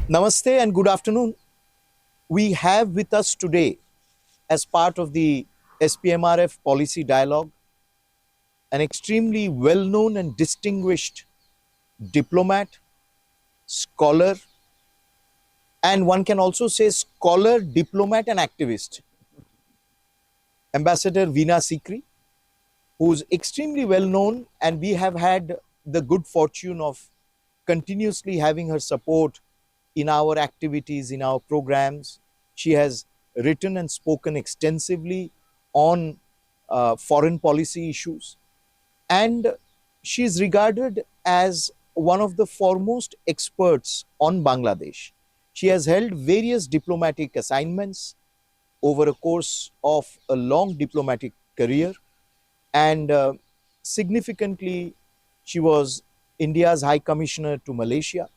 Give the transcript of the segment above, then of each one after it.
Namaste and good afternoon. We have with us today, as part of the SPMRF policy dialogue, an extremely well known and distinguished diplomat, scholar, and one can also say scholar, diplomat, and activist, Ambassador Veena Sikri, who's extremely well known, and we have had the good fortune of continuously having her support in our activities, in our programs. She has written and spoken extensively on foreign policy issues, and she is regarded as one of the foremost experts on Bangladesh. She has held various diplomatic assignments over a course of a long diplomatic career, and significantly, she was India's High Commissioner to Malaysia.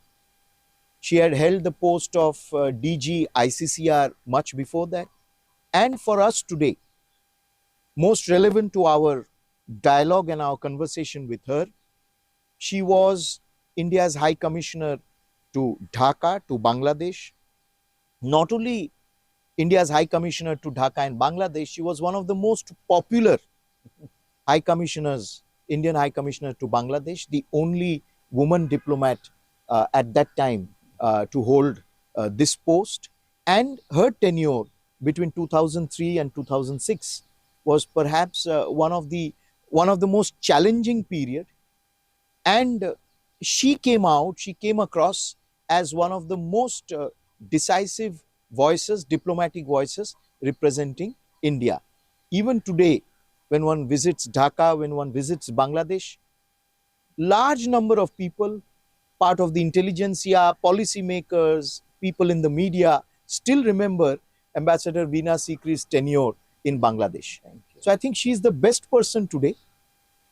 She had held the post of DG ICCR much before that. And for us today, most relevant to our dialogue and our conversation with her, she was India's High Commissioner to Dhaka, to Bangladesh. Not only India's High Commissioner to Dhaka and Bangladesh, she was one of the most popular High Commissioners, Indian High Commissioner to Bangladesh, the only woman diplomat at that time to hold this post. And her tenure between 2003 and 2006 was perhaps one of the most challenging period. And she came across as one of the most decisive voices, diplomatic voices representing India. Even today, when one visits Dhaka, when one visits Bangladesh, large number of people, part of the intelligentsia, policymakers, people in the media, still remember Ambassador Veena Sikri's tenure in Bangladesh. So I think she is the best person today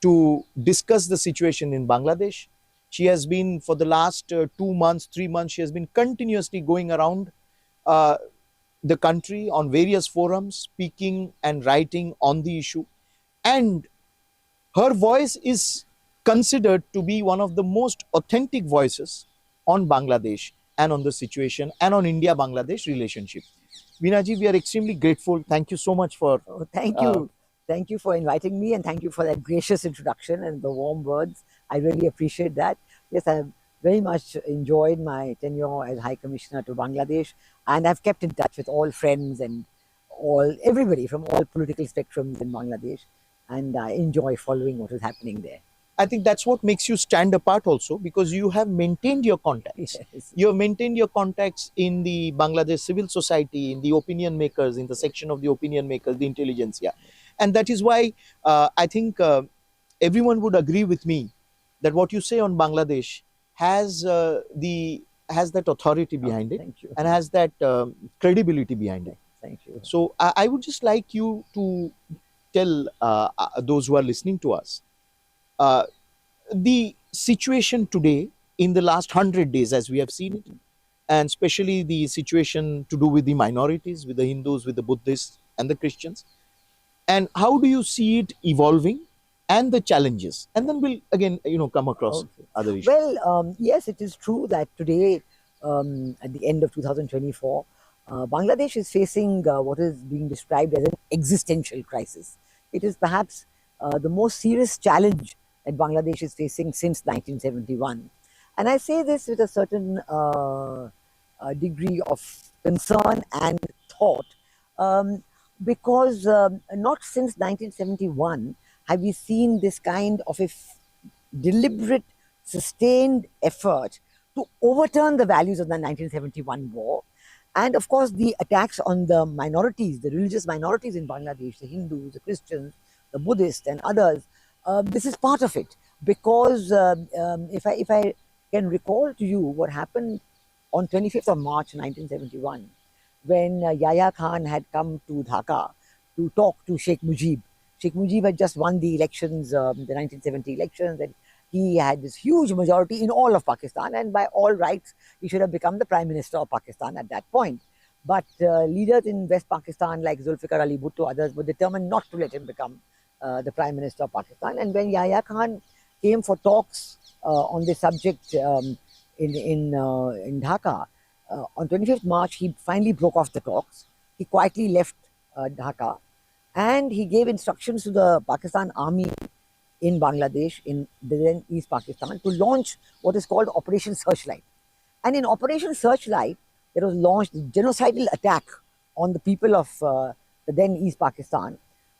to discuss the situation in Bangladesh. She has been, for the last 2 months, 3 months, she has been continuously going around the country on various forums, speaking and writing on the issue. And her voice is considered to be one of the most authentic voices on Bangladesh and on the situation and on India-Bangladesh relationship. Veena ji, we are extremely grateful. Thank you so much for... Oh, thank you. Thank you for inviting me, and thank you for that gracious introduction and the warm words. I really appreciate that. Yes, I have very much enjoyed my tenure as High Commissioner to Bangladesh, and I've kept in touch with all friends and everybody from all political spectrums in Bangladesh, and I enjoy following what is happening there. I think that's what makes you stand apart also, because you have maintained your contacts. Yes. You have maintained your contacts in the Bangladesh civil society, in the opinion makers, in the section of the opinion makers, the intelligentsia. And that is why I think everyone would agree with me that what you say on Bangladesh has that authority behind it, and has that credibility behind it. Thank you. So I would just like you to tell those who are listening to us the situation today in the last 100 days as we have seen it, and especially the situation to do with the minorities, with the Hindus, with the Buddhists and the Christians, and how do you see it evolving and the challenges, and then we'll again come across other issues. Well, yes, it is true that today, at the end of 2024, Bangladesh is facing what is being described as an existential crisis. It is perhaps the most serious challenge that Bangladesh is facing since 1971. And I say this with a certain degree of concern and thought, because not since 1971 have we seen this kind of a deliberate, sustained effort to overturn the values of the 1971 war. And of course, the attacks on the minorities, the religious minorities in Bangladesh, the Hindus, the Christians, the Buddhists and others, this is part of it. Because if I can recall to you what happened on 25th of March 1971, when Yahya Khan had come to Dhaka to talk to Sheikh Mujib. Sheikh Mujib had just won the elections, the 1970 elections, and he had this huge majority in all of Pakistan, and by all rights, he should have become the Prime Minister of Pakistan at that point. But leaders in West Pakistan like Zulfikar Ali Bhutto, others were determined not to let him become the Prime Minister of Pakistan. And when Yahya Khan came for talks on this subject in Dhaka, on 25th March, he finally broke off the talks. He quietly left Dhaka, and he gave instructions to the Pakistan Army in Bangladesh, in the then East Pakistan, to launch what is called Operation Searchlight. And in Operation Searchlight, there was launched a genocidal attack on the people of the then East Pakistan,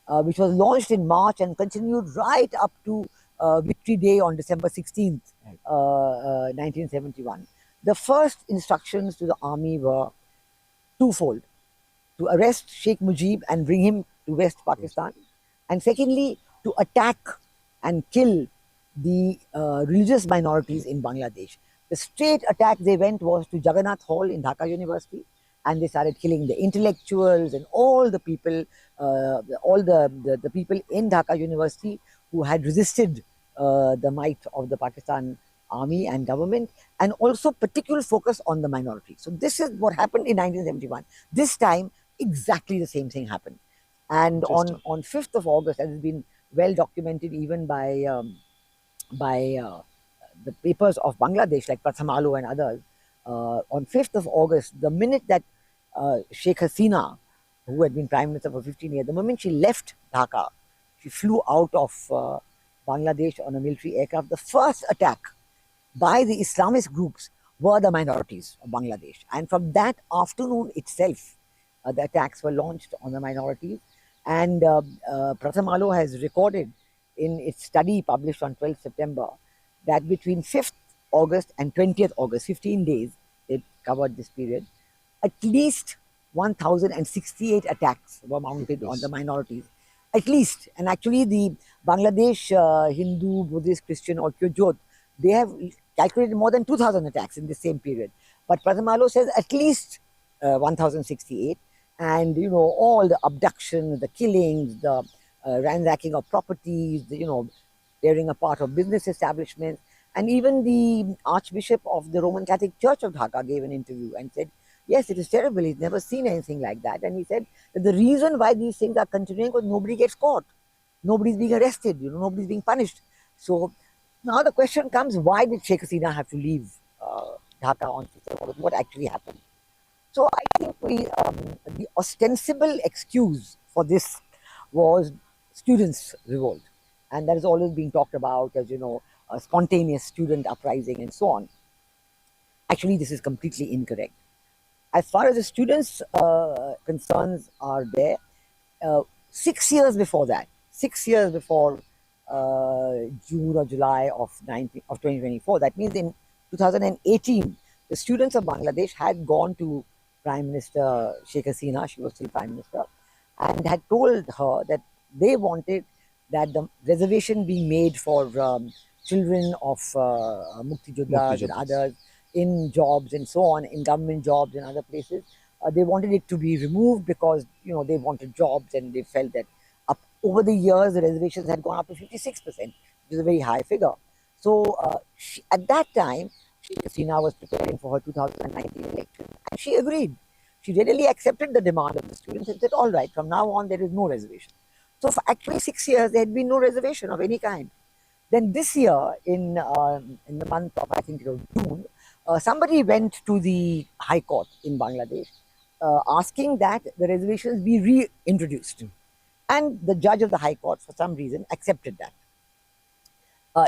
which was launched in March and continued right up to Victory Day on December 16th, 1971. The first instructions to the army were twofold: to arrest Sheikh Mujib and bring him to West Pakistan, and secondly, to attack and kill the religious minorities in Bangladesh. The straight attack they went was to Jagannath Hall in Dhaka University, and they started killing the intellectuals and all the people, the people in Dhaka University who had resisted the might of the Pakistan army and government, and also particular focus on the minority. So this is what happened in 1971. This time, exactly the same thing happened. And on 5th of August, that has been well documented even by the papers of Bangladesh, like Pratham and others. On 5th of August, the minute that Sheikh Hasina, who had been Prime Minister for 15 years, the moment she left Dhaka, she flew out of Bangladesh on a military aircraft. The first attack by the Islamist groups were the minorities of Bangladesh. And from that afternoon itself, the attacks were launched on the minorities. And Pratham has recorded in its study published on 12th September that between 5th August and 20th August, 15 days, it covered this period, at least 1,068 attacks were mounted on the minorities. At least. And actually the Bangladesh Hindu, Buddhist, Christian or Kyojot, they have calculated more than 2,000 attacks in the same period. But Pratham says at least 1,068. And, you know, all the abductions, the killings, the ransacking of properties, the, you know, tearing apart of business establishments. And even the Archbishop of the Roman Catholic Church of Dhaka gave an interview and said, yes, it is terrible. He's never seen anything like that. And he said that the reason why these things are continuing was nobody gets caught. Nobody's being arrested, you know, nobody's being punished. So now the question comes, why did Sheikh Hasina have to leave Dhaka on 5th of August? What actually happened? So I think the ostensible excuse for this was students' revolt. And that is always being talked about as, you know, a spontaneous student uprising and so on. Actually, this is completely incorrect. As far as the students' concerns are there, 6 years before that, 6 years before June or July of 2024, that means in 2018, the students of Bangladesh had gone to Prime Minister Sheikh Hasina, she was still Prime Minister, and had told her that they wanted that the reservation be made for children of Mukti Joddhas and others in jobs and so on, in government jobs and other places. They wanted it to be removed because, you know, they wanted jobs, and they felt that over the years the reservations had gone up to 56%, which is a very high figure. So at that time, Sheikh Hasina was preparing for her 2019 election, and she agreed. She readily accepted the demand of the students and said, all right, from now on there is no reservation. So for actually 6 years, there had been no reservation of any kind. Then this year, in the month of, I think it was June, somebody went to the High Court in Bangladesh asking that the reservations be reintroduced. And the judge of the High Court, for some reason, accepted that.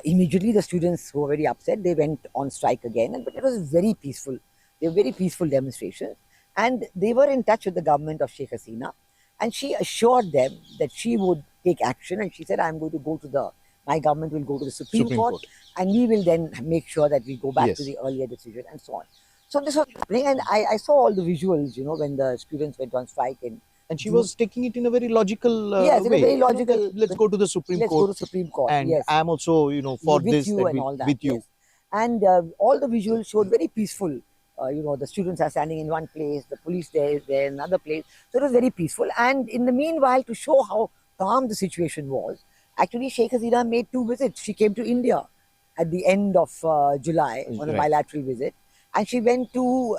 Immediately, the students who were very upset, they went on strike again, but it was very peaceful. They were very peaceful demonstrations. And they were in touch with the government of Sheikh Hasina. And she assured them that she would take action. And she said, I'm going to go to my government will go to the Supreme Court, and we will then make sure that we go back to the earlier decision and so on. So this was happening, and I saw all the visuals, you know, when the students went on strike. And she was taking it in a very logical yes, way. in a very logical. You know, let's go to the Supreme Court. Let's go to Supreme Court. And yes. I'm also, you know, for with this you and all that. With you. Yes. And all the visuals showed very peaceful. You know, the students are standing in one place, the police there is there in another place. So it was very peaceful. And in the meanwhile, to show how calm the situation was, actually Sheikh Hasina made 2 visits. She came to India at the end of July on a bilateral visit. And she went to,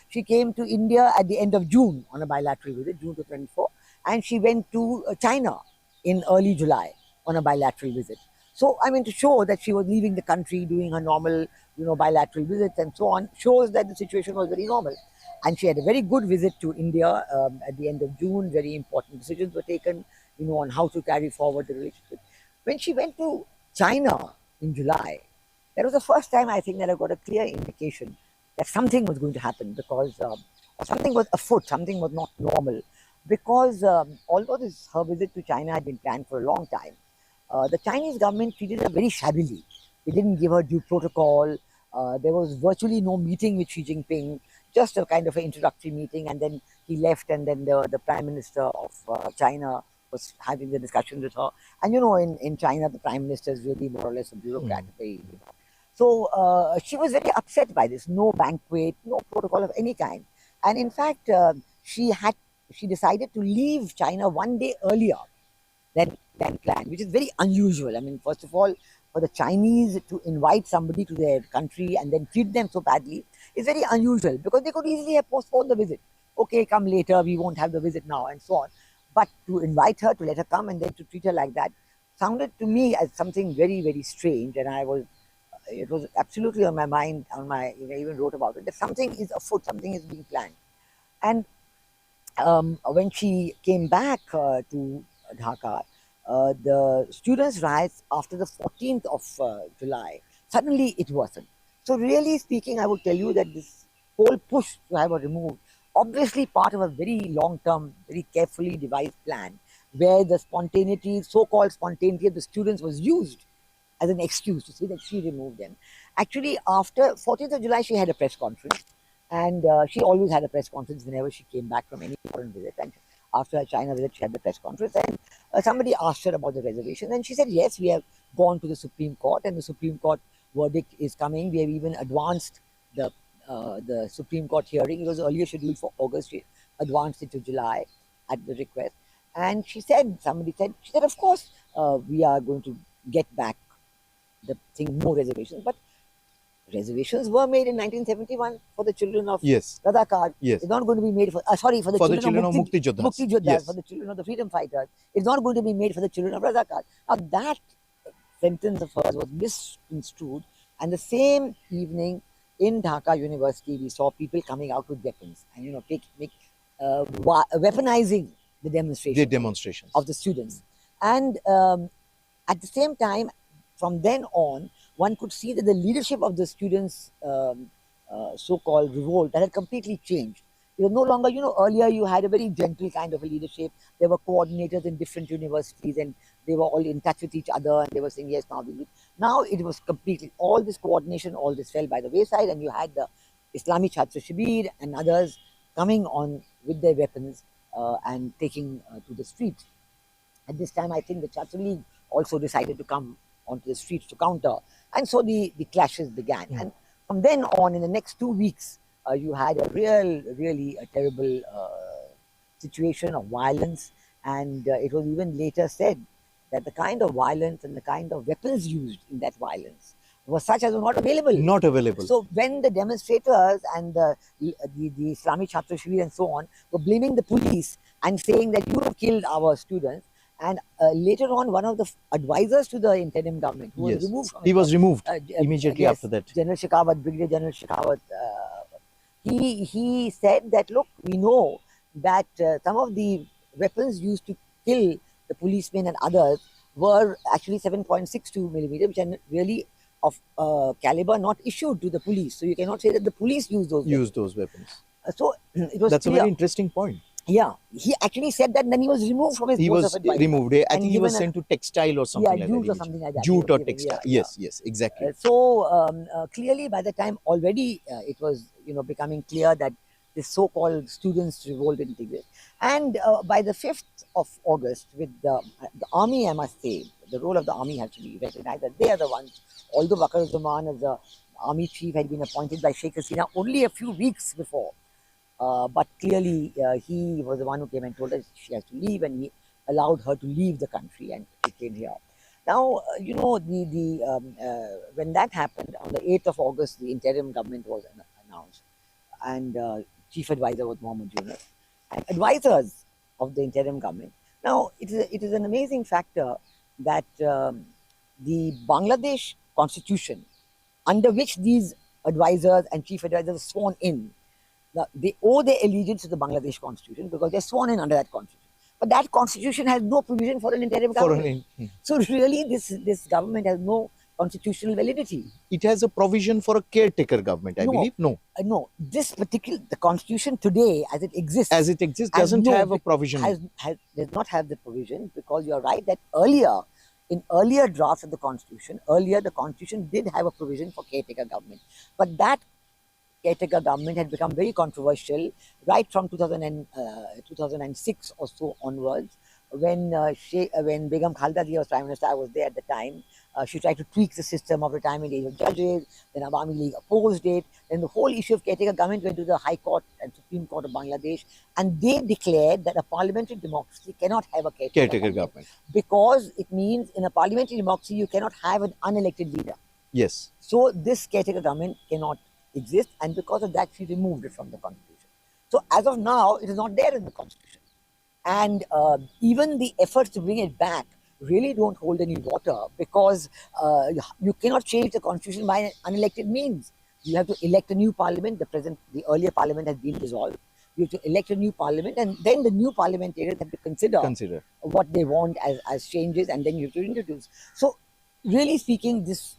she came to India at the end of June on a bilateral visit, June 24. And she went to China in early July on a bilateral visit. So, I mean, to show that she was leaving the country, doing her normal, bilateral visits and so on, shows that the situation was very normal. And she had a very good visit to India at the end of June. Very important decisions were taken, on how to carry forward the relationship. When she went to China in July, that was the first time I think that I got a clear indication that something was going to happen, because or something was afoot, something was not normal. Because although her visit to China had been planned for a long time, the Chinese government treated her very shabbily. They didn't give her due protocol. There was virtually no meeting with Xi Jinping, just a kind of an introductory meeting, and then he left, and then the Prime Minister of China was having the discussion with her. And in China, the Prime Minister is really more or less a bureaucrat. So she was very upset by this. No banquet, no protocol of any kind. And in fact, she decided to leave China one day earlier than planned, which is very unusual. I mean, first of all, for the Chinese to invite somebody to their country and then treat them so badly is very unusual, because they could easily have postponed the visit. Okay, come later, we won't have the visit now, and so on. But to invite her, to let her come, and then to treat her like that sounded to me as something very, very strange. And it was absolutely on my mind, I even wrote about it, that something is afoot, something is being planned. And when she came back to Dhaka, the students' riots after the 14th of July, suddenly it worsened. So, really speaking, I would tell you that this whole push to have her removed, obviously part of a very long term, very carefully devised plan, where the spontaneity, so called spontaneity of the students was used as an excuse to say that she removed them. Actually, after 14th of July, she had a press conference, and she always had a press conference whenever she came back from any foreign visit. And after her China visit, she had the press conference, and somebody asked her about the reservation, and she said, yes, we have gone to the Supreme Court, and the Supreme Court verdict is coming. We have even advanced the Supreme Court hearing. It was earlier scheduled for August. She advanced it to July at the request. And she said, of course, we are going to get back the thing, more reservations. But reservations were made in 1971 for the children of Yes. Radhakar. Yes. It's not going to be made for the children of Mukti Joddhas. Mukti Joddhas, Yes. for the children of the freedom fighters. It's not going to be made for the children of Radhakar. Now that sentence of hers was misconstrued, and the same evening in Dhaka University, we saw people coming out with weapons and weaponizing the demonstrations of the students. And at the same time, from then on, one could see that the leadership of the students' so-called revolt that had completely changed. It was no longer, earlier you had a very gentle kind of a leadership. There were coordinators in different universities, and they were all in touch with each other, and they were saying, yes, now we do. Now it was completely, all this coordination, all this fell by the wayside, and you had the Islami Chhatra Shibir and others coming on with their weapons and taking to the streets. At this time, I think the Chhatra League also decided to come onto the streets to counter. And so the clashes began. And from then on, in the next 2 weeks, you had a really a terrible situation of violence. And it was even later said that the kind of violence and the kind of weapons used in that violence was such as were not available. Not available. So when the demonstrators and the Islamic Chhatra Shibir and so on were blaming the police and saying that you have killed our students, and later on, one of the advisors to the interim government who was removed from he was removed immediately after that. General Shekhawat, Brigadier General Shekhawat, he said that, look, we know that some of the weapons used to kill the policemen and others were actually 7.62 millimeter, which are really of caliber not issued to the police. So you cannot say that the police used those weapons. So it was That's clear. a very interesting point. Yeah, he actually said that, and then he was removed from his post of advisor. He was removed. I think he was sent to textile or something like that. Jute or something like that. Jute or textile. Yes, exactly. So clearly, by the time already it was becoming clear that this so-called students' revolt didn't exist. And by the 5th of August, with the army, I must say, the role of the army has to be recognized, that they are the ones. Although Bakr Zaman as the army chief had been appointed by Sheikh Hasina only a few weeks before. But clearly, he was the one who came and told her she has to leave, and he allowed her to leave the country, and she came here. Now, when that happened, on the 8th of August, the interim government was announced, and chief advisor was Mohammed Yunus, and advisors of the interim government. Now, it is an amazing factor that the Bangladesh constitution, under which these advisors and chief advisors are sworn in, they owe their allegiance to the Bangladesh constitution because they're sworn in under that constitution. But that constitution has no provision for an interim government. So really, this government has no constitutional validity. It has a provision for a caretaker government, I believe. No. The constitution today, as it exists, doesn't have a provision. Does not have the provision, because you're right that in earlier drafts of the constitution, the constitution did have a provision for caretaker government, but that caretaker government had become very controversial right from 2006 or so onwards, when Begum Khalda Zia was Prime Minister. I was there at the time. She tried to tweak the system of retirement age of judges. Then Awami League opposed it. Then the whole issue of caretaker government went to the High Court and Supreme Court of Bangladesh, and they declared that a parliamentary democracy cannot have a caretaker government, because it means in a parliamentary democracy you cannot have an unelected leader. Yes. So this caretaker government cannot exist, and because of that she removed it from the constitution. So as of now, it is not there in the constitution, and even the efforts to bring it back really don't hold any water, because you cannot change the constitution by unelected means. You have to elect a new parliament. The earlier parliament has been dissolved. You have to elect a new parliament, and then the new parliamentarians have to consider what they want as changes, and then you have to introduce. So really speaking, this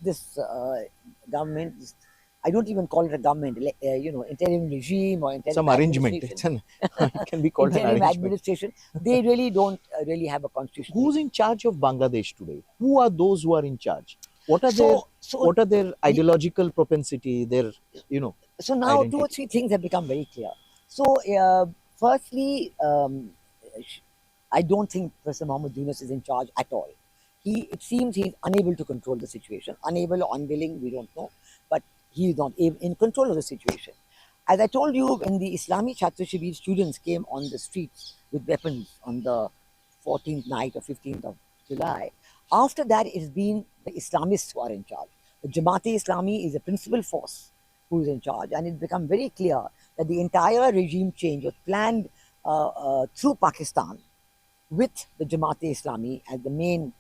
government, I don't even call it a government, interim regime or interim some arrangement. It can be called interim an arrangement. administration. They really don't really have a constitution. Who's in charge of Bangladesh today? Who are those who are in charge? What are their ideological propensity? So now identity? 2 or 3 things have become very clear. So firstly, I don't think Professor Muhammad Yunus is in charge at all. It seems he's unable to control the situation. Unable or unwilling, we don't know. But he is not in control of the situation. As I told you, when the Islami Chhatra Shibir students came on the streets with weapons on the 14th night or 15th of July, after that it has been the Islamists who are in charge. The Jamaat-e-Islami is the principal force who is in charge, and it's become very clear that the entire regime change was planned through Pakistan, with the Jamaat-e-Islami as the main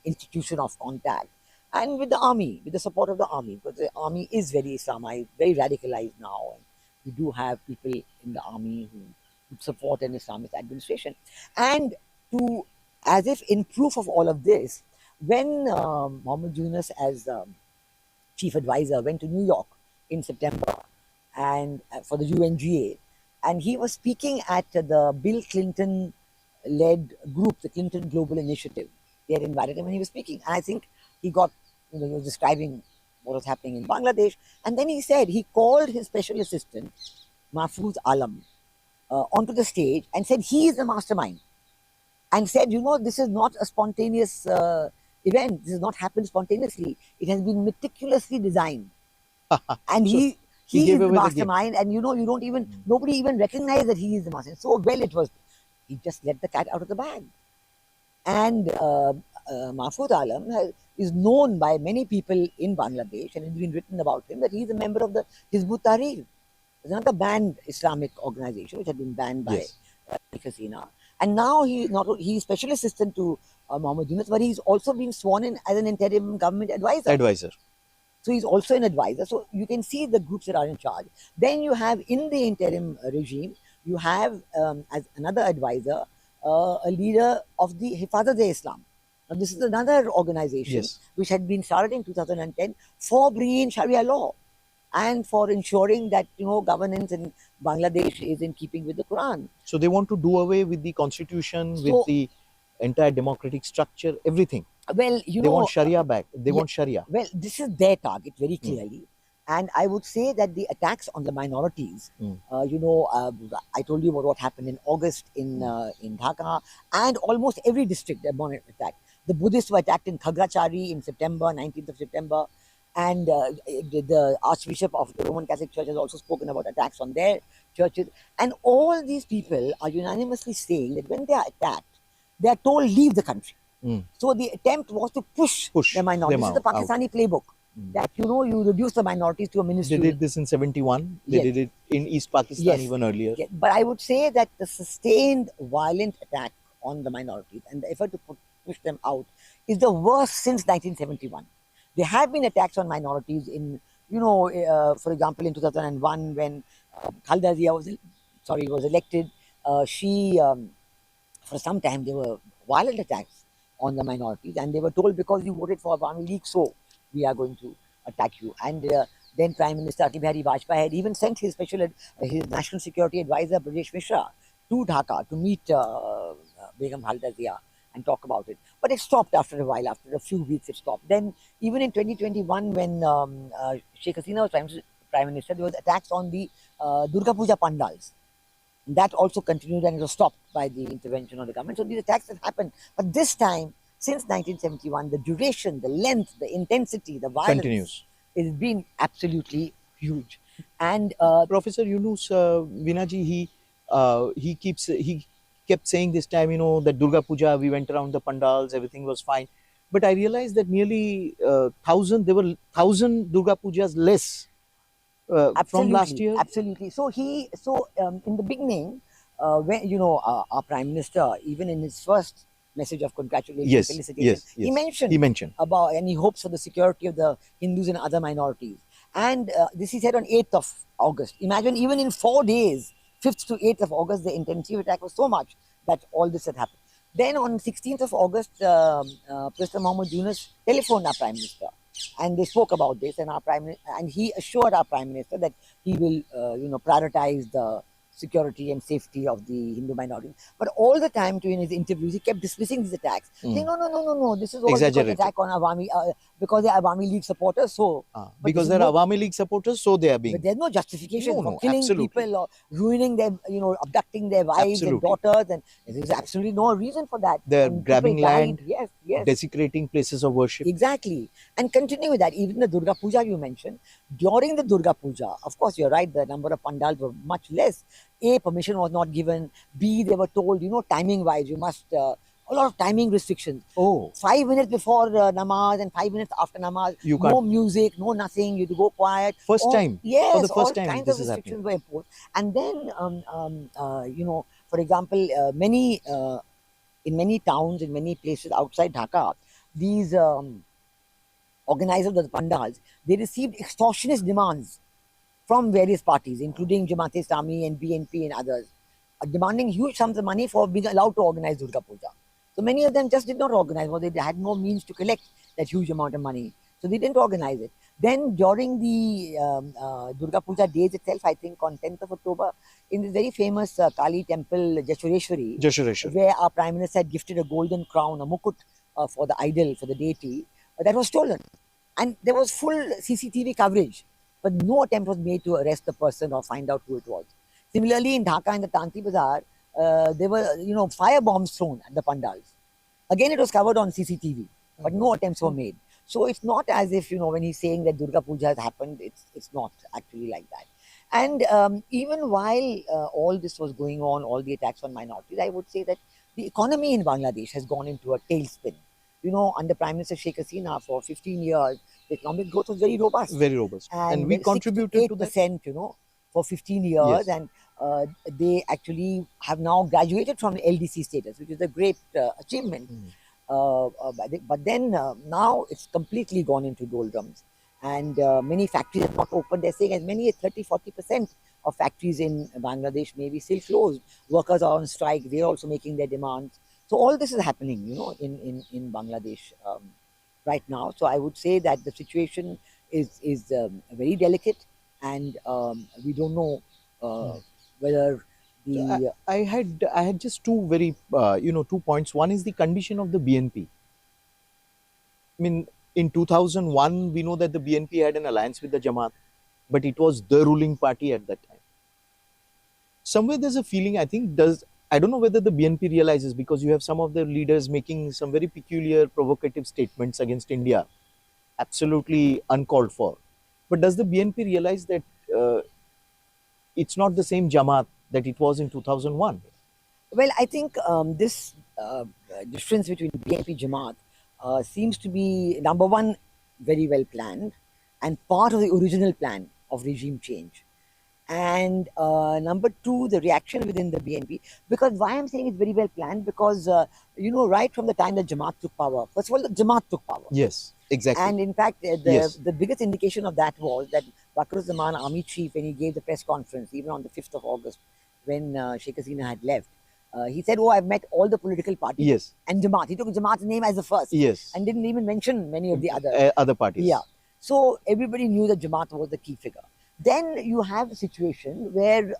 institution of contact, and with the army, with the support of the army, because the army is very Islamized, very radicalized now, and we do have people in the army who support an Islamist administration. And as if in proof of all of this, when Muhammad Yunus, as chief advisor, went to New York in September and for the UNGA, and he was speaking at the Bill Clinton-led group, the Clinton Global Initiative. They had invited him and he was speaking. And I think he was describing what was happening in Bangladesh. And then he called his special assistant, Mahfouz Alam, onto the stage and said he is the mastermind. And said, this is not a spontaneous event. This has not happened spontaneously. It has been meticulously designed. And he is the mastermind, and nobody even recognized that he is the mastermind. So well it was. He just let the cat out of the bag. And Mahfouz Alam is known by many people in Bangladesh, and it's been written about him that he is a member of the Hizb ut-Tahrir. It's another banned Islamic organization which had been banned by Hasina. And now he's special assistant to Muhammad Yunus, but he's also been sworn in as an interim government advisor. So he's also an advisor. So you can see the groups that are in charge. Then you have in the interim regime, you have as another advisor, a leader of the Hifazat-e-Islam. Now this is another organization which had been started in 2010 for bringing in Sharia law and for ensuring that governance in Bangladesh is in keeping with the Quran. So they want to do away with the constitution, with the entire democratic structure, everything. Well, they want Sharia back. They want Sharia. Well, this is their target very clearly. And I would say that the attacks on the minorities, I told you about what happened in August in Dhaka, and almost every district they're attacked. The Buddhists were attacked in Khagrachari in September, 19th of September. And the Archbishop of the Roman Catholic Church has also spoken about attacks on their churches. And all these people are unanimously saying that when they are attacked, they are told, leave the country. So the attempt was to push the minorities. This is the Pakistani playbook. That, you reduce the minorities to a ministry. They did this in 71. They did it in East Pakistan even earlier. Yes. But I would say that the sustained violent attack on the minorities and the effort to push them out is the worst since 1971. There have been attacks on minorities in, for example, in 2001 when Khalida Zia was elected. She For some time there were violent attacks on the minorities, and they were told because you voted for Awami League, so we are going to attack you. And then Prime Minister Atal Bihari Vajpayee had even sent his national security advisor Brajesh Mishra to Dhaka to meet Begum Khalida Zia and talk about it. But it stopped after a while. After a few weeks, it stopped. Then even in 2021, when Sheikh Hasina was Prime Minister, there was attacks on the Durga Puja pandals. That also continued, and it was stopped by the intervention of the government. So these attacks have happened. But this time, since 1971, the duration, the length, the intensity, the violence Continues. has been absolutely huge. And Professor Yunus, Vinaji, he kept saying this time, that Durga Puja, we went around the pandals, everything was fine. But I realized that nearly there were 1,000 Durga Pujas less from last year. Absolutely. So in the beginning, when our Prime Minister, even in his first message of congratulations, felicitation, he mentioned about, and he hopes for the security of the Hindus and other minorities. And this he said on 8th of August. Imagine, even in 4 days, 5th to 8th of August, the intensity of attack was so much that all this had happened. Then on 16th of August, President Mohammed Yunus telephoned our Prime Minister, and they spoke about this, and he assured our Prime Minister that he will prioritize the security and safety of the Hindu minority. But all the time during his interviews, he kept dismissing these attacks, saying, no, this is all because attack on Awami, because they are Awami League supporters. So because they're Awami League supporters, so they are being. But there's no justification for killing people or ruining them, abducting their wives and daughters, and there's absolutely no reason for that. They're grabbing land, yes, desecrating places of worship. Exactly. And continue with that, even the Durga Puja you mentioned, during the Durga Puja, of course, you're right, the number of pandals were much less. A, permission was not given. B, they were told, timing-wise, you must, a lot of timing restrictions. 5 minutes before namaz and 5 minutes after namaz, no music, no nothing, you have to go quiet. First time. Yes, for the first all time kinds of restrictions were imposed. And then, for example, in many towns, in many places outside Dhaka, these organizers of the pandals, they received extortionist demands from various parties, including Jamaat-e-Islami and BNP and others, demanding huge sums of money for being allowed to organize Durga Puja. So many of them just did not organize, or they had no means to collect that huge amount of money. So they didn't organize it. Then during the Durga Puja days itself, I think on 10th of October, in the very famous Kali temple, Jashureshwari, where our Prime Minister had gifted a golden crown, a mukut for the idol, for the deity, that was stolen. And there was full CCTV coverage, but no attempt was made to arrest the person or find out who it was. Similarly, in Dhaka, in the Tanti Bazaar, there were, fire bombs thrown at the pandals. Again, it was covered on CCTV, but no attempts were made. So it's not as if, when he's saying that Durga Puja has happened, it's not actually like that. And even while all this was going on, all the attacks on minorities, I would say that the economy in Bangladesh has gone into a tailspin. Under Prime Minister Sheikh Hasina for 15 years, the economic growth was very robust. Very robust. And we contributed to that. 8%, for 15 years. Yes. And they actually have now graduated from LDC status, which is a great achievement. But then now it's completely gone into doldrums. And many factories are not open. They're saying as many as 30-40% of factories in Bangladesh may be still closed. Workers are on strike. They're also making their demands. So all this is happening, in Bangladesh right now. So I would say that the situation is very delicate, and we don't know whether the. I had just two very 2 points. One is the condition of the BNP. I mean, in 2001, we know that the BNP had an alliance with the Jamaat, but it was the ruling party at that time. Somewhere there's a feeling, I don't know whether the BNP realizes, because you have some of the leaders making some very peculiar, provocative statements against India, absolutely uncalled for. But does the BNP realize that it's not the same Jamaat that it was in 2001? Well, I think this difference between BNP Jamaat seems to be, number one, very well planned, and part of the original plan of regime change. And number two, the reaction within the BNP. Because why I'm saying it's very well planned, because right from the time that Jamaat took power, first of all, the Jamaat took power. Yes, exactly. And in fact, Yes, the biggest indication of that was that Bakr-uz-Zaman, army chief, when he gave the press conference, even on the 5th of August, when Sheikh Hasina had left, he said, "Oh, I've met all the political parties." yes, And Jamaat. He took Jamaat's name as the first yes. and didn't even mention many of the other. Other parties. Yeah. So everybody knew that Jamaat was the key figure. Then you have a situation where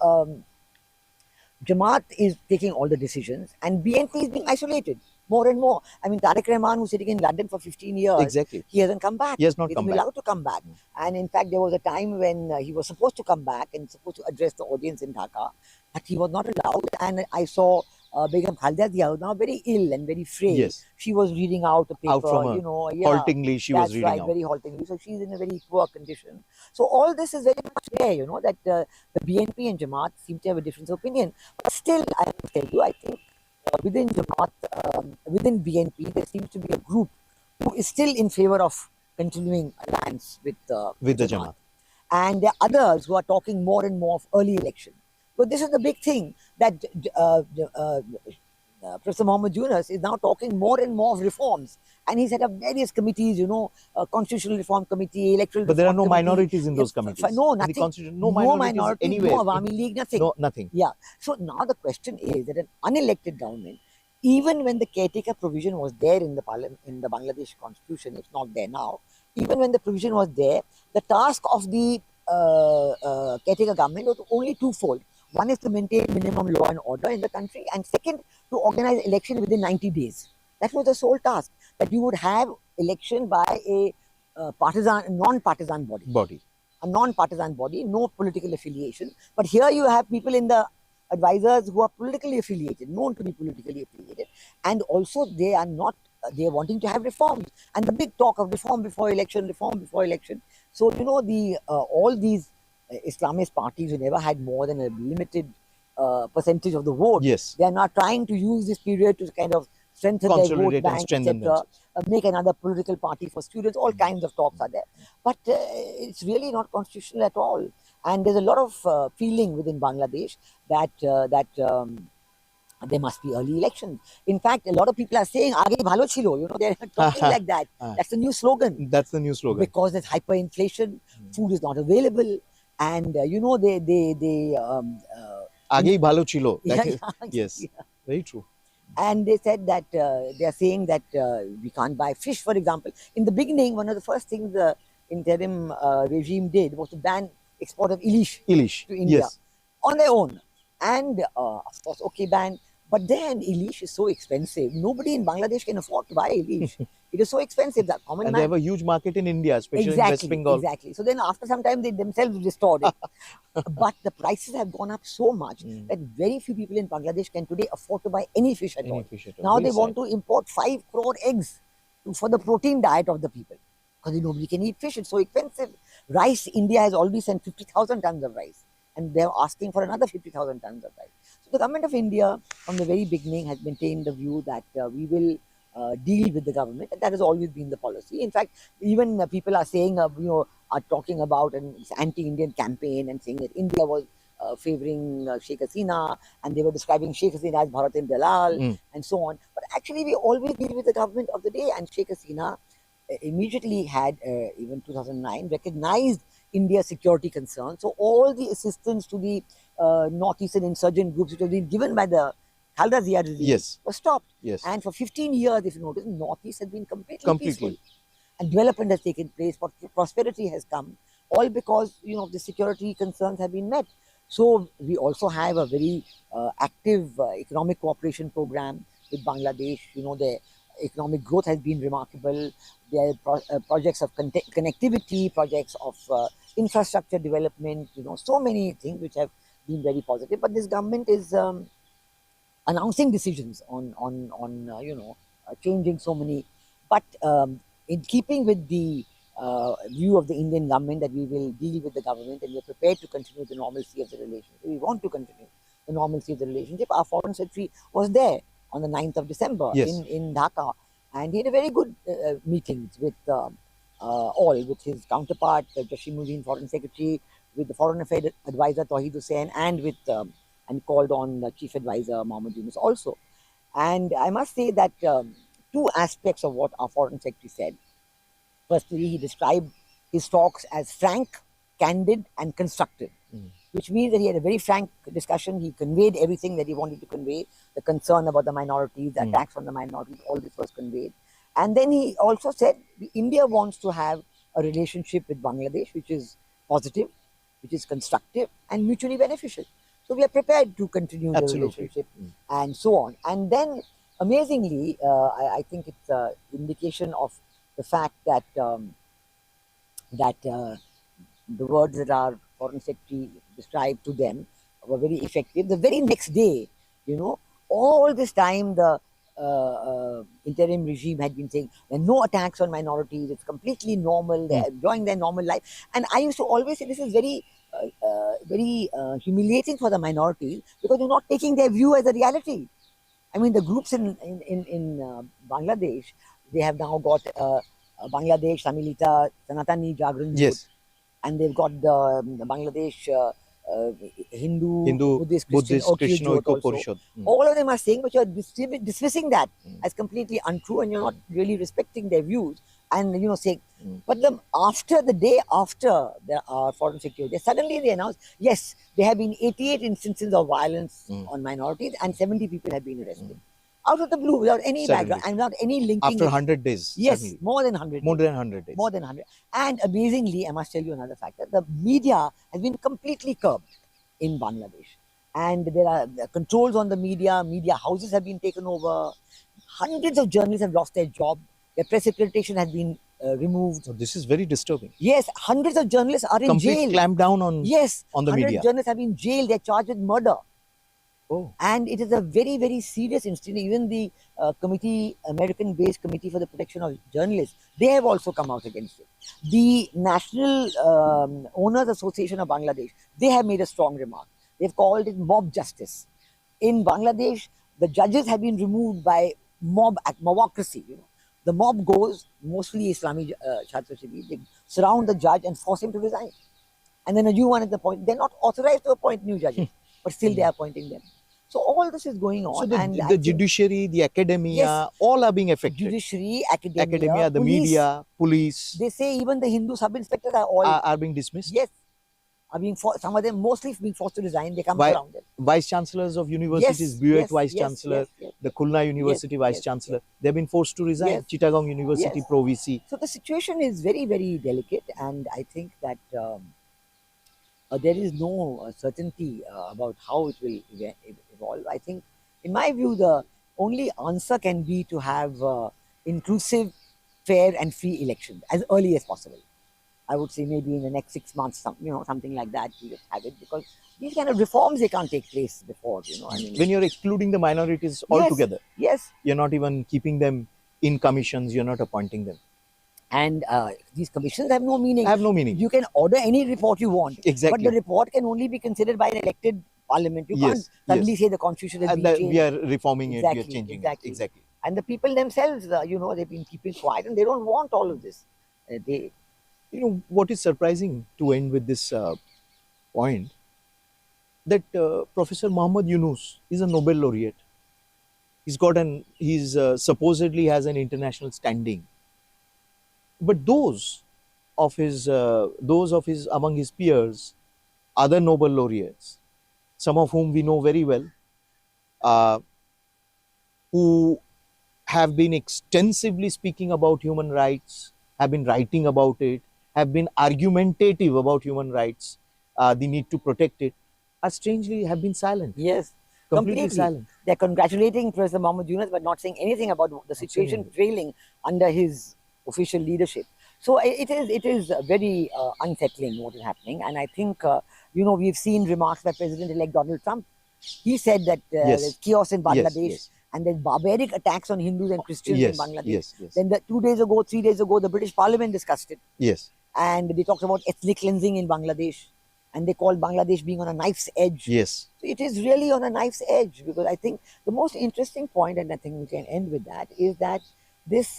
Jamaat is taking all the decisions and BNP is being isolated more and more. I mean, Tariq Rahman, who's sitting in London for 15 years, Exactly. he hasn't come back. He has not He come hasn't been back. allowed to come back. And in fact, there was a time when he was supposed to come back and supposed to address the audience in Dhaka, but he was not allowed. And I saw Begum Khalida Zia, who was now very ill and very frail. Yes. She was reading out a paper, Out from her, haltingly she was that's reading right, out. very haltingly. So she's in a very poor condition. So all this is very much there, that the BNP and Jamaat seem to have a difference of opinion. But still, I have to tell you, I think within Jamaat, within BNP, there seems to be a group who is still in favor of continuing alliance with the Jamaat. And there are others who are talking more and more of early election. So this is the big thing that Professor Mohammed Yunus is now talking more and more of reforms. And he's set up various committees, Constitutional Reform Committee, Electoral But there are no Reform Committee. minorities in those committees. No, In the nothing. Constitution, no No minorities minorities, anywhere. no Awami League, nothing. No, nothing. Yeah. So now the question is that an unelected government, even when the caretaker provision was there in the in the Bangladesh constitution, it's not there now. Even when the provision was there, the task of the caretaker government was only twofold. One is to maintain minimum law and order in the country, and second, to organize election within 90 days. That was the sole task, that you would have election by a non-partisan body. A non-partisan body, no political affiliation. But here you have people in the advisors who are politically affiliated, known to be politically affiliated, and also they are not. They are wanting to have reforms, and the big talk of reform before election, reform before election. So the all these Islamist parties who never had more than a limited percentage of the vote. Yes. They are now trying to use this period to kind of strengthen their vote bank, etc. Make another political party for students. All kinds of talks are there, but it's really not constitutional at all. And there's a lot of feeling within Bangladesh that there must be early elections. In fact, a lot of people are saying, "Aage bhalo chilo." They're talking like that. That's the new slogan. That's the new slogan. Because there's hyperinflation, food is not available, and they Aage bhalo chilo. Yeah, yes, yeah. Very true. And they said that they are saying that we can't buy fish, for example. In the beginning, one of the first things the interim regime did was to ban export of ilish to India, yes, on their own. And of course, okay, ban. But then ilish is so expensive. Nobody in Bangladesh can afford to buy ilish. It is so expensive that common and man. they have a huge market in India, especially in West Bengal. Exactly. So then after some time, they themselves restored it. But the prices have gone up so much that very few people in Bangladesh can today afford to buy any fish at all. Now they want to import 5 crore eggs for the protein diet of the people. Because nobody can eat fish. It's so expensive. Rice, India has already sent 50,000 tons of rice. And they're asking for another 50,000 tons of rice. So the government of India, from the very beginning, has maintained the view that we will deal with the government, and that has always been the policy. In fact, even people are saying, are talking about an anti-Indian campaign and saying that India was favoring Sheikh Hasina, and they were describing Sheikh Hasina as Bharatin Dalal, and so on. But actually, we always deal with the government of the day, and Sheikh Hasina immediately had, even 2009, recognized India's security concerns. So all the assistance to the northeastern insurgent groups which have been given by the Khalida Zia regime was stopped. Yes. And for 15 years, if you notice, Northeast has been completely peaceful. And development has taken place, prosperity has come, all because, the security concerns have been met. So we also have a very active economic cooperation program with Bangladesh. The economic growth has been remarkable. There are projects of connectivity, projects of infrastructure development, so many things which have been very positive. But this government is announcing decisions on changing so many. But in keeping with the view of the Indian government that we will deal with the government and we are prepared to continue the normalcy of the relationship. We want to continue the normalcy of the relationship. Our foreign secretary was there on the 9th of December in Dhaka, and he had a very good meetings with all, with his counterpart, Jashimuddin, foreign secretary, with the Foreign Affairs Advisor Tawheed Hussain and with and called on the Chief Advisor Mohammed Yunus also. And I must say that two aspects of what our Foreign Secretary said. Firstly, he described his talks as frank, candid, and constructive, which means that he had a very frank discussion. He conveyed everything that he wanted to convey, the concern about the minorities, the attacks on the minorities, all this was conveyed. And then he also said India wants to have a relationship with Bangladesh, which is positive, which is constructive, and mutually beneficial. So we are prepared to continue the relationship and so on. And then, amazingly, I think it's an indication of the fact that the words that our foreign secretary described to them were very effective. The very next day, all this time the interim regime had been saying there are no attacks on minorities, it's completely normal, they're enjoying their normal life. And I used to always say this is very humiliating for the minorities because you're not taking their view as a reality. I mean, the groups in Bangladesh, they have now got Bangladesh Samilita Sanatani Jagran Yes. and they've got the Bangladesh Hindu, Buddhist, Christian ঐক্য Porishad. All of them are saying, but you're dismissing that as completely untrue, and you're not really respecting their views. And saying, but after the day after our foreign secretary, suddenly they announced, yes, there have been 88 instances of violence on minorities, and 70 people have been arrested. Out of the blue, without any background and without any linking. After 100 days. Yes, suddenly. more than 100. More than 100 days. More than 100. And amazingly, I must tell you another fact, that the media has been completely curbed in Bangladesh. And there are controls on the media houses have been taken over, hundreds of journalists have lost their job, their press accreditation has been removed. So this is very disturbing. Yes, hundreds of journalists are in jail. Complete clamp down on, on the media. Journalists have been jailed, they're charged with murder. Oh. And it is a very, very serious incident. Even the American-based Committee for the Protection of Journalists, they have also come out against it. The National Owners Association of Bangladesh, they have made a strong remark. They've called it mob justice. In Bangladesh, the judges have been removed by mobocracy. The mob goes, mostly Islami Chhatra Shibir, they surround the judge and force him to resign. And then a new one at the point. They're not authorized to appoint new judges, but still they are appointing them. So all this is going on. So the judiciary, the academia, all are being affected. Judiciary, academia, the police, media, police. They say even the Hindu sub-inspectors are all... Are being dismissed? Yes. Some of them mostly being forced to resign. They come around them. Vice chancellors of universities, Buet Vice Chancellor, the Khulna University Vice Chancellor, they've been forced to resign. Chittagong University Pro VC. So the situation is very, very delicate, and I think that there is no certainty about how it will evolve. I think, in my view, the only answer can be to have inclusive, fair and free elections as early as possible. I would say maybe in the next 6 months, something like that, we just have it, because these kind of reforms, they can't take place before, I mean, when you're excluding the minorities altogether, you're not even keeping them in commissions, you're not appointing them. And these commissions have no meaning. Have no meaning. You can order any report you want. Exactly. But the report can only be considered by an elected parliament. You can't suddenly say the constitution has been changed. We are reforming it, we are changing it. Exactly. And the people themselves, they've been keeping quiet and they don't want all of this. What is surprising, to end with this point, that Professor Mohammed Yunus is a Nobel laureate. He's supposedly has an international standing. But those of his among his peers, other Nobel laureates, some of whom we know very well, who have been extensively speaking about human rights, have been writing about it, have been argumentative about human rights, the need to protect it, are strangely have been silent. Yes, completely silent. They're congratulating Professor Mohammed Yunus, but not saying anything about the situation prevailing under his official leadership. So it is very unsettling what is happening, and I think we've seen remarks by President-elect Donald Trump. He said that there's chaos in Bangladesh and there's barbaric attacks on Hindus and Christians in Bangladesh. Then 3 days ago, the British Parliament discussed it. And they talked about ethnic cleansing in Bangladesh, and they called Bangladesh being on a knife's edge. So it is really on a knife's edge, because I think the most interesting point, and I think we can end with that, is that this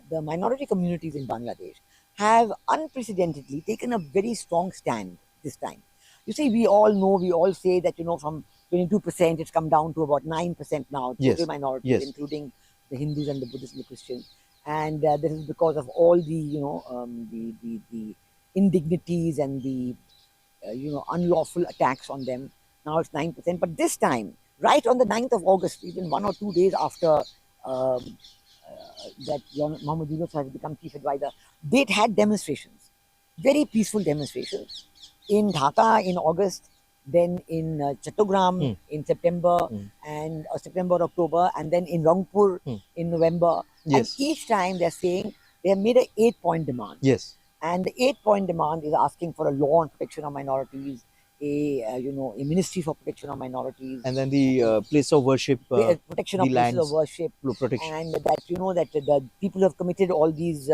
the minority communities in Bangladesh have unprecedentedly taken a very strong stand this time. You see, we all know, we all say that, from 22% it's come down to about 9% now, Yes. total minorities, Yes. including the Hindus and the Buddhists and the Christians. And this is because of all the, the indignities and the, unlawful attacks on them. Now it's 9%. But this time, right on the 9th of August, even 1 or 2 days after that Muhammad Yunus has become chief advisor, they had demonstrations, very peaceful demonstrations in Dhaka in August, then in Chattogram in September and September, October, and then in Rangpur in November. Yes. And each time they're saying they have made an 8-point demand. Yes. And the 8-point demand is asking for a law on protection of minorities, a ministry for protection of minorities, And then the place of worship, protection the of places lands, of worship, protection. and that that the people who have committed all these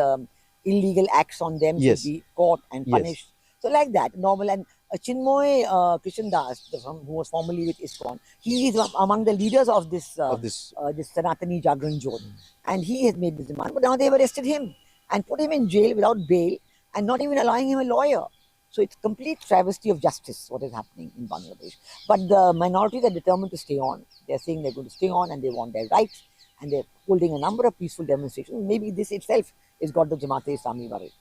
illegal acts on them Yes. should be caught and Yes. punished. So like that, normal. And Chinmoy Krishan Das, who was formerly with ISKCON, he is among the leaders of this this Sanatani Jagran Jodh, and he has made this demand. But now they've arrested him and put him in jail without bail and not even allowing him a lawyer. So it's complete travesty of justice what is happening in Bangladesh. But the minorities are determined to stay on. They're saying they're going to stay on and they want their rights, and they're holding a number of peaceful demonstrations. Maybe this itself has got the Jamaat-e-Islami worried.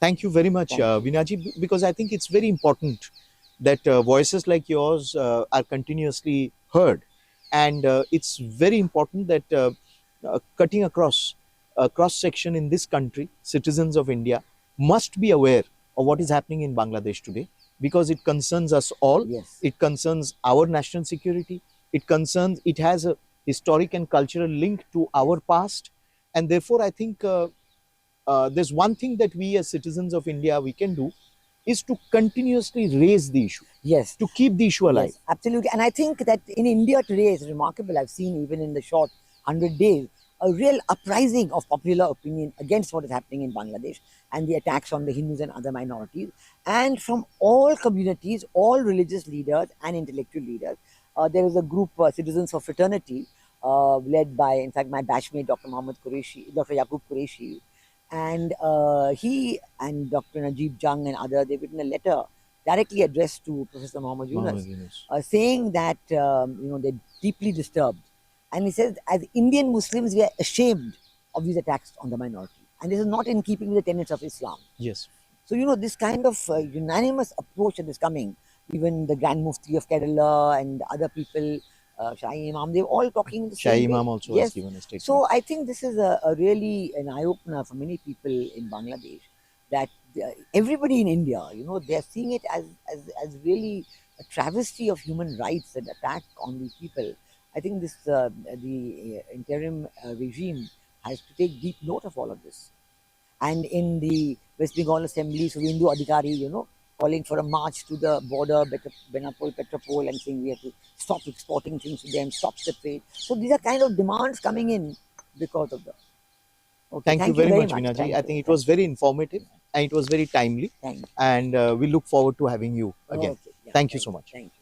Thank you very much, Veenaji, because I think it's very important that voices like yours are continuously heard. And it's very important that cutting across a cross section in this country, citizens of India must be aware of what is happening in Bangladesh today, because it concerns us all. Yes. It concerns our national security. It has a historic and cultural link to our past. And therefore, I think there's one thing that we as citizens of India, we can do, is to continuously raise the issue. Yes. To keep the issue alive. Yes, absolutely. And I think that in India today is remarkable. I've seen even in the short 100 days, a real uprising of popular opinion against what is happening in Bangladesh and the attacks on the Hindus and other minorities. And from all communities, all religious leaders and intellectual leaders, there is a group, Citizens for Fraternity, led by, in fact, my batchmate, Dr. Yaqub Qureshi. And he and Dr. Najib Jung and others, they've written a letter directly addressed to Professor Muhammad Yunus, saying that they're deeply disturbed. And he says, as Indian Muslims, we are ashamed of these attacks on the minority. And this is not in keeping with the tenets of Islam. Yes. So, this kind of unanimous approach that is coming, even the Grand Mufti of Kerala and other people, Shahi Imam, they're all talking the same Shahi way. Imam also has given a statement. So I think this is a really an eye-opener for many people in Bangladesh, that everybody in India, they're seeing it as really a travesty of human rights and attack on these people. I think this the interim regime has to take deep note of all of this. And in the West Bengal Assembly, Suvendu Adhikari, calling for a march to the border, Benapol, Petropol, and saying we have to stop exporting things to them, stop the trade. So these are kind of demands coming in because of the. Okay, thank you very much, Veenaji. I think it was very informative and it was very timely. Thank you. And we look forward to having you again. Okay, yeah, thank you so much. Thank you.